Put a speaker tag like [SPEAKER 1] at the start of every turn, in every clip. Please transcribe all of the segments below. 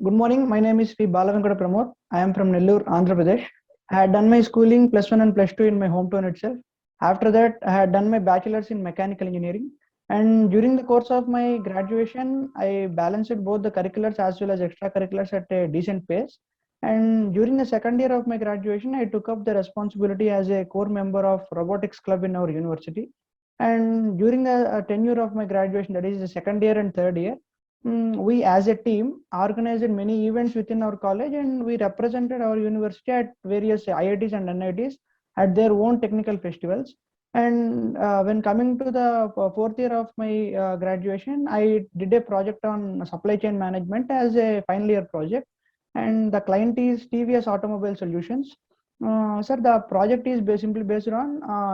[SPEAKER 1] Good morning. My name is Sri Balavenkata Pramod. I am from Nellore, Andhra Pradesh. I had done my schooling +1 and +2 in my hometown itself. After that, I had done my bachelor's in mechanical engineering. And during the course of my graduation, I balanced both the curriculars as well as extracurriculars at a decent pace. And during the second year of my graduation, I took up the responsibility as a core member of robotics club in our university. And during the tenure of my graduation, that is the second year and third year, we as a team organized many events within our college, and we represented our university at various IITs and NITs at their own technical festivals. And when coming to the fourth year of my graduation, I did a project on supply chain management as a final year project, and the client is TVS Automobile Solutions. Sir, the project is simply based on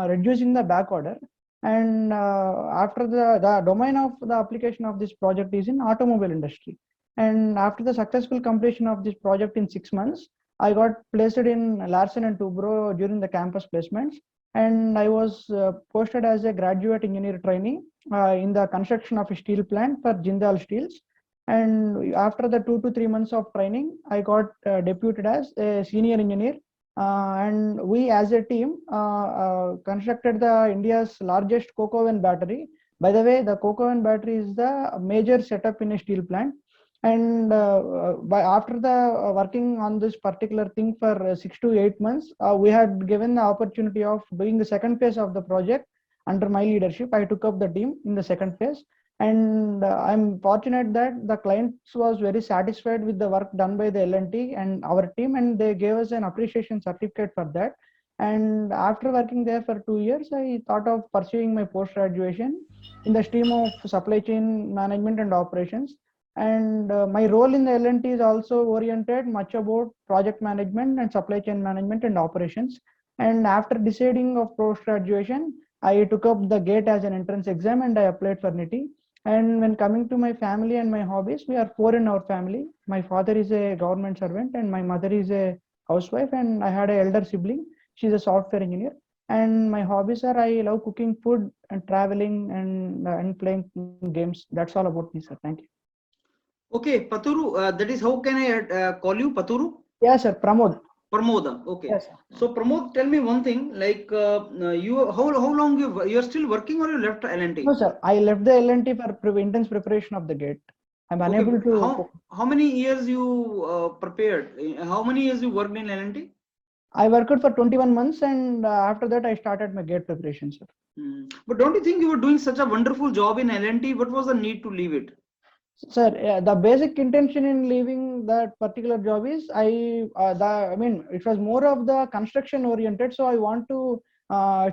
[SPEAKER 1] reducing the back order. And after the domain of the application of this project is in automobile industry. And after the successful completion of this project in 6 months, I got placed in Larsen and Toubro during the campus placements. And I was posted as a graduate engineer trainee in the construction of a steel plant for Jindal Steels. And after the 2 to 3 months of training, I got deputed as a senior engineer. And we as a team constructed the India's largest coke oven battery. By the way, the coke oven battery is the major setup in a steel plant. And after the working on this particular thing for 6 to 8 months, we had given the opportunity of doing the second phase of the project under my leadership. I took up the team in the second phase. And I'm fortunate that the clients was very satisfied with the work done by the L&T and our team, and they gave us an appreciation certificate for that. And after working there for 2 years, I thought of pursuing my post-graduation in the stream of supply chain management and operations. And my role in the L&T is also oriented much about project management and supply chain management and operations. And after deciding of post-graduation, I took up the GATE as an entrance exam and I applied for NITIE. And when coming to my family and my hobbies, we are 4 in our family. My father is a government servant and my mother is a housewife, and I had an elder sibling. She's a software engineer. And my hobbies are I love cooking food and traveling and playing games. That's all about me, sir. Thank you.
[SPEAKER 2] Okay, Paturu, that is how can I call you Paturu?
[SPEAKER 1] Yes, sir. Pramod.
[SPEAKER 2] Pramoda. Okay.
[SPEAKER 1] Yes, sir.
[SPEAKER 2] So Pramod, tell me one thing. Like you, how long you are still working or you left L&T?
[SPEAKER 1] No, sir. I left the L&T for intense preparation of the GATE. I'm unable to.
[SPEAKER 2] How many years you prepared? How many years you worked in L&T?
[SPEAKER 1] I worked for 21 months, and after that I started my GATE preparation, sir.
[SPEAKER 2] But don't you think you were doing such a wonderful job in L&T? What was the need to leave it?
[SPEAKER 1] Sir, the basic intention in leaving that particular job is it was more of the construction oriented. So I want to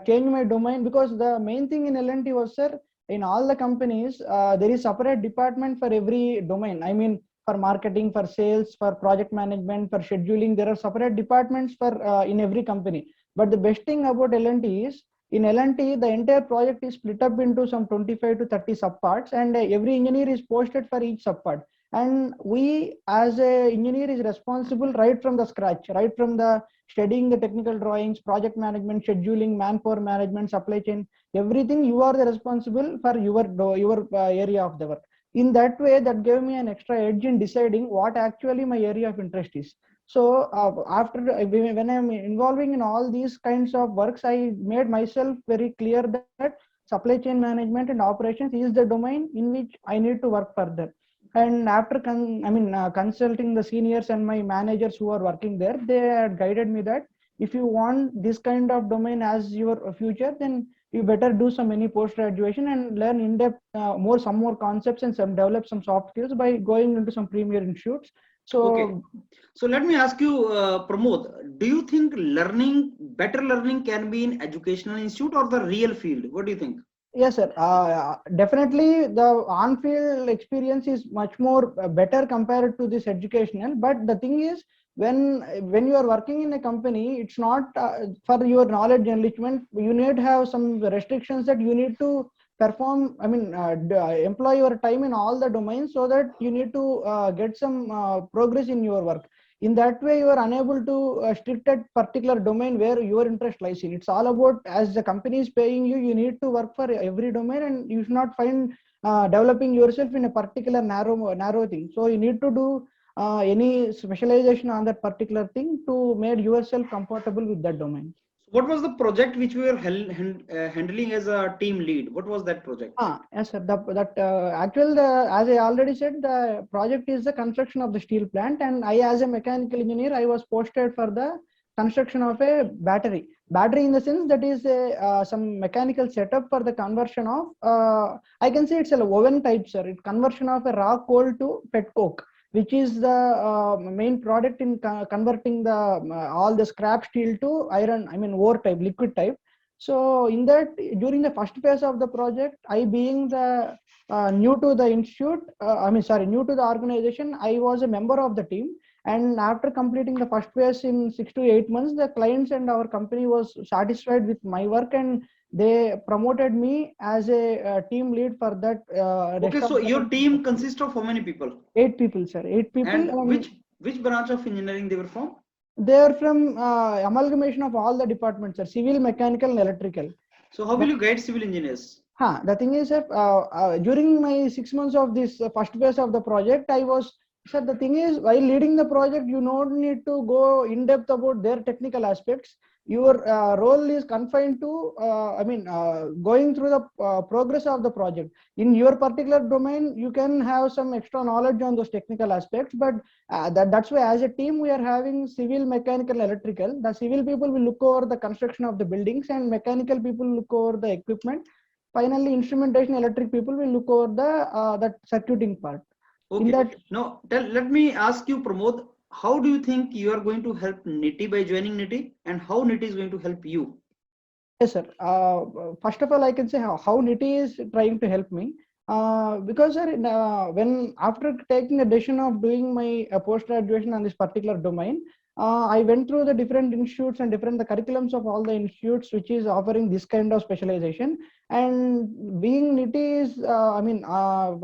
[SPEAKER 1] change my domain, because the main thing in L&T was, sir, in all the companies, there is separate department for every domain. I mean, for marketing, for sales, for project management, for scheduling, there are separate departments for in every company. But the best thing about L&T is, in L&T, the entire project is split up into some 25 to 30 subparts, and every engineer is posted for each subpart. And we as a engineer is responsible right from the scratch, right from the studying the technical drawings, project management, scheduling, manpower management, supply chain, everything. You are the responsible for your area of the work. In that way, that gave me an extra edge in deciding what actually my area of interest is. So after when I'm involving in all these kinds of works, I made myself very clear that supply chain management and operations is the domain in which I need to work further. And after consulting the seniors and my managers who are working there, they had guided me that if you want this kind of domain as your future, then you better do some many post graduation and learn in depth some more concepts and develop some soft skills by going into some premier institutes. So
[SPEAKER 2] okay. So let me ask you, Pramod, do you think better learning can be in educational institute or the real field? What do you think?
[SPEAKER 1] Yes, sir. Definitely, the on-field experience is much more better compared to this educational. But the thing is, when you are working in a company, it's not for your knowledge enrichment. You need to have some restrictions that you need to perform. Employ your time in all the domains, so that you need to get some progress in your work. In that way, you are unable to stick at particular domain where your interest lies in. It's all about, as the company is paying you, you need to work for every domain, and you should not find developing yourself in a particular narrow thing. So you need to do any specialization on that particular thing to make yourself comfortable with that domain.
[SPEAKER 2] What was the project which we were handling as a team lead? What was that project?
[SPEAKER 1] Yes, sir. As I already said, the project is the construction of the steel plant, and I, as a mechanical engineer, I was posted for the construction of a battery. Battery in the sense that is some mechanical setup for the conversion of, I can say it's a oven type, sir. It's conversion of a raw coal to pet coke, which is the main product in converting the all the scrap steel to iron, I mean ore type, liquid type. So in that, during the first phase of the project, I being the new to the institute, new to the organization, I was a member of the team. And after completing the first phase in 6 to 8 months, the clients and our company was satisfied with my work, and they promoted me as a team lead for that.
[SPEAKER 2] Okay, so your team consists of how many people?
[SPEAKER 1] 8 people, sir. 8 people.
[SPEAKER 2] And which branch of engineering they were from?
[SPEAKER 1] They are from amalgamation of all the departments, sir. Civil, mechanical, and electrical.
[SPEAKER 2] So how will you guide civil engineers?
[SPEAKER 1] The thing is, during my 6 months of this first phase of the project, I was, sir, the thing is, while leading the project, you don't need to go in depth about their technical aspects. Your role is confined to, going through the progress of the project. In your particular domain, you can have some extra knowledge on those technical aspects, but that's why as a team, we are having civil, mechanical, electrical. The civil people will look over the construction of the buildings, and mechanical people look over the equipment. Finally, instrumentation electric people will look over the that circuiting part.
[SPEAKER 2] Okay. Now, let me ask you, Pramod, how do you think you are going to help NITIE by joining NITIE, and how NITIE is going to help you?
[SPEAKER 1] Yes, sir. First of all, I can say how NITIE is trying to help me. Because sir, when after taking a decision of doing my post graduation on this particular domain, I went through the different institutes and the curriculums of all the institutes which is offering this kind of specialization. And being NITIE is,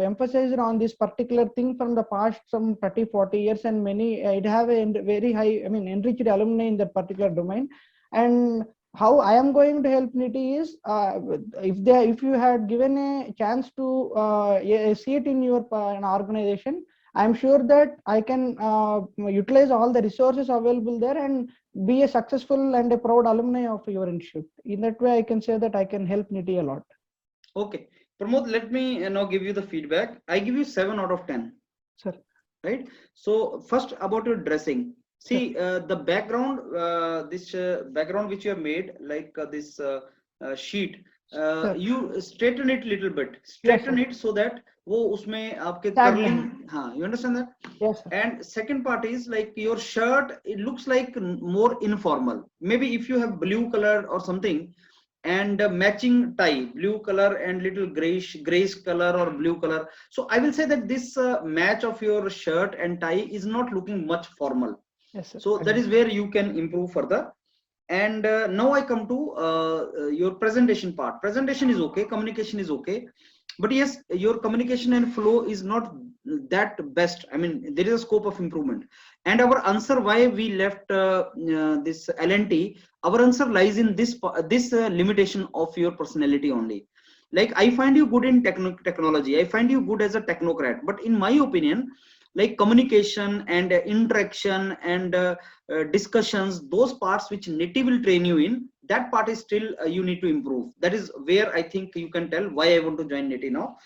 [SPEAKER 1] emphasized on this particular thing from the past some 30-40 years, and many it have a very high, enriched alumni in that particular domain. And how I am going to help NITIE is, if you had given a chance to a seat in your an organization, I am sure that I can utilize all the resources available there and be a successful and a proud alumni of your institute. In that way, I can say that I can help NITIE a lot.
[SPEAKER 2] Okay, Pramod, let me now give you the feedback. I give you 7 out of 10.
[SPEAKER 1] Sir.
[SPEAKER 2] Right. So first about your dressing. See, the background, this background which you have made, like this sheet, you straighten it little bit. Straighten it so that wo usme aapke curling. You understand that?
[SPEAKER 1] Yes, sir.
[SPEAKER 2] And second part is like your shirt, it looks like more informal. Maybe if you have blue color or something, and matching tie, blue color and little grayish color or blue color. So I will say that this match of your shirt and tie is not looking much formal.
[SPEAKER 1] Yes, sir.
[SPEAKER 2] So that is where you can improve further. And now I come to your presentation part. Presentation is okay, communication is okay, but yes, your communication and flow is not that best. I mean, there is a scope of improvement. And our answer why we left this L&T, our answer lies in this limitation of your personality only. Like, I find you good in technology, I find you good as a technocrat, but in my opinion, like communication and interaction and discussions, those parts which NITIE will train you in, that part is still you need to improve. That is where I think you can tell why I want to join NITIE now.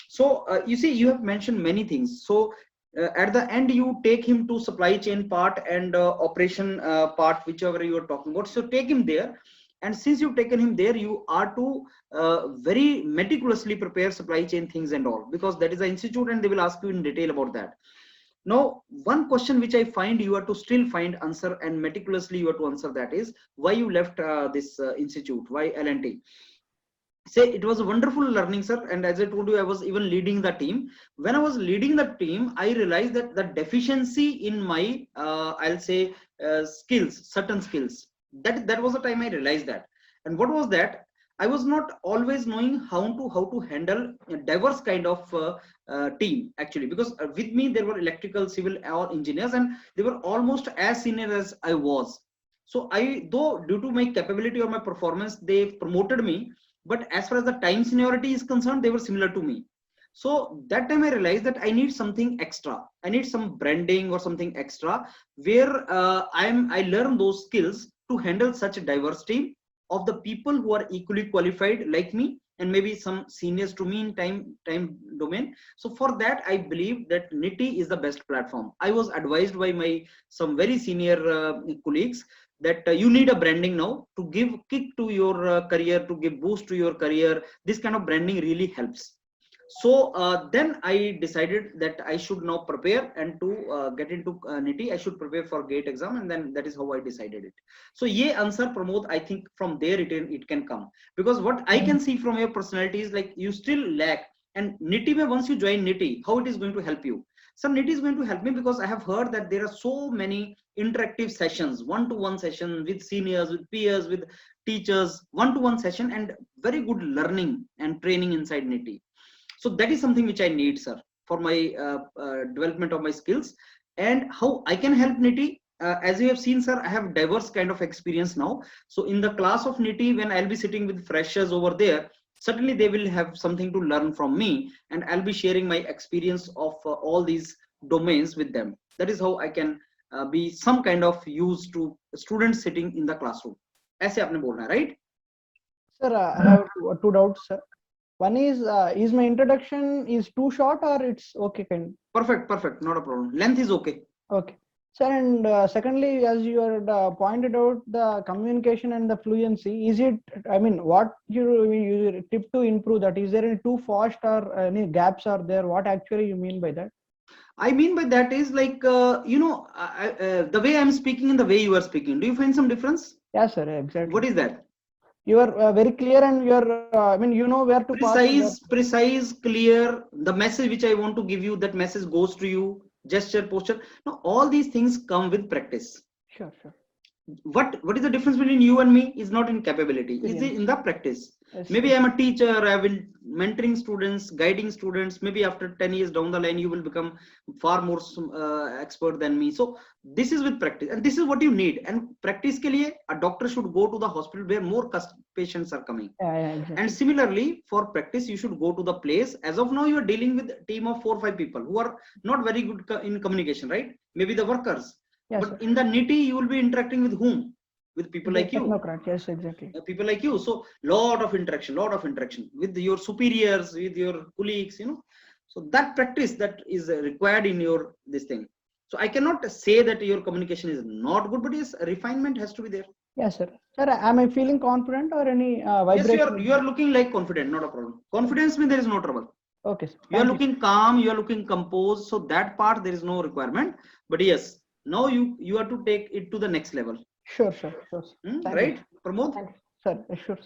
[SPEAKER 2] So you see, you have mentioned many things. So at the end, you take him to supply chain part and operation part, whichever you are talking about. So take him there. And since you've taken him there, you are to very meticulously prepare supply chain things and all, because that is the institute and they will ask you in detail about that. Now, one question which I find you are to still find answer and meticulously you have to answer, that is why you left this institute, why L&T. Say, it was a wonderful learning, sir. And as I told you, I was even leading the team. When I was leading the team, I realized that the deficiency in my, I'll say skills, certain skills, that was the time I realized that. And what was that? I was not always knowing how to handle a diverse kind of team, actually, because with me there were electrical, civil, all engineers, and they were almost as senior as I was. So though due to my capability or my performance, they promoted me, but as far as the time seniority is concerned, they were similar to me. So that time I realized that I need something extra. I need some branding or something extra where I learn those skills to handle such a diverse team of the people who are equally qualified like me, and maybe some seniors to me in time domain. So for that, I believe that NITIE is the best platform. I was advised by my some very senior colleagues that you need a branding now to give kick to your career, to give boost to your career. This kind of branding really helps. So then I decided that I should now prepare, and to get into NITIE, I should prepare for GATE exam, and then that is how I decided it. So ye answer Pramod, I think from there it can come, because what I can see from your personality is like you still lack. And NITIE mein, once you join NITIE, how it is going to help you? So NITIE is going to help me because I have heard that there are so many interactive sessions, one-to-one session with seniors, with peers, with teachers, one-to-one session, and very good learning and training inside NITIE. So that is something which I need, sir, for my development of my skills. And how I can help NITIE, as you have seen, sir, I have diverse kind of experience now. So in the class of NITIE, when I'll be sitting with freshers over there, certainly they will have something to learn from me, and I'll be sharing my experience of all these domains with them. That is how I can be some kind of use to students sitting in the classroom. ऐसे आपने बोलना है, right?
[SPEAKER 1] Sir, I have two doubts, sir. One is my introduction is too short or it's okay?
[SPEAKER 2] Perfect, not a problem. Length is okay.
[SPEAKER 1] Okay. Sir, and secondly, as you had pointed out, the communication and the fluency, is it, I mean, what you tip to improve that? Is there any too fast or any gaps are there? What actually you mean by that?
[SPEAKER 2] I mean by that is like, the way I'm speaking and the way you are speaking. Do you find some difference?
[SPEAKER 1] Yes, sir, exactly.
[SPEAKER 2] What is that?
[SPEAKER 1] You are very clear, and you are, I mean, you know where to
[SPEAKER 2] precise, clear. The message which I want to give you, that message goes to you. Gesture, posture. Now, all these things come with practice.
[SPEAKER 1] Sure.
[SPEAKER 2] What is the difference between you and me? Is not in capability, is in the practice. Yes, I am a teacher, I will mentoring students, guiding students. Maybe after 10 years down the line, you will become far more expert than me. So this is with practice, and this is what you need. And practice ke liye, a doctor should go to the hospital where more patients are coming.
[SPEAKER 1] Exactly.
[SPEAKER 2] And similarly, for practice, you should go to the place. As of now, you are dealing with a team of 4 or 5 people who are not very good in communication, right? Maybe the workers. Yes, but sir. In the NITIE, you will be interacting with whom? With people like you.
[SPEAKER 1] Yes, exactly.
[SPEAKER 2] People like you. So lot of interaction with your superiors, with your colleagues, So that practice that is required in your this thing. So I cannot say that your communication is not good, but yes, refinement has to be there.
[SPEAKER 1] Yes, sir. Sir, am I feeling confident or any vibration?
[SPEAKER 2] Yes, you are looking like confident, not a problem. Confidence means there is no trouble.
[SPEAKER 1] Okay, sir.
[SPEAKER 2] You are looking calm, you are looking composed. So that part there is no requirement. But yes, now you have to take it to the next level.
[SPEAKER 1] Sure.
[SPEAKER 2] Right, Pramod?
[SPEAKER 1] Sir, sure.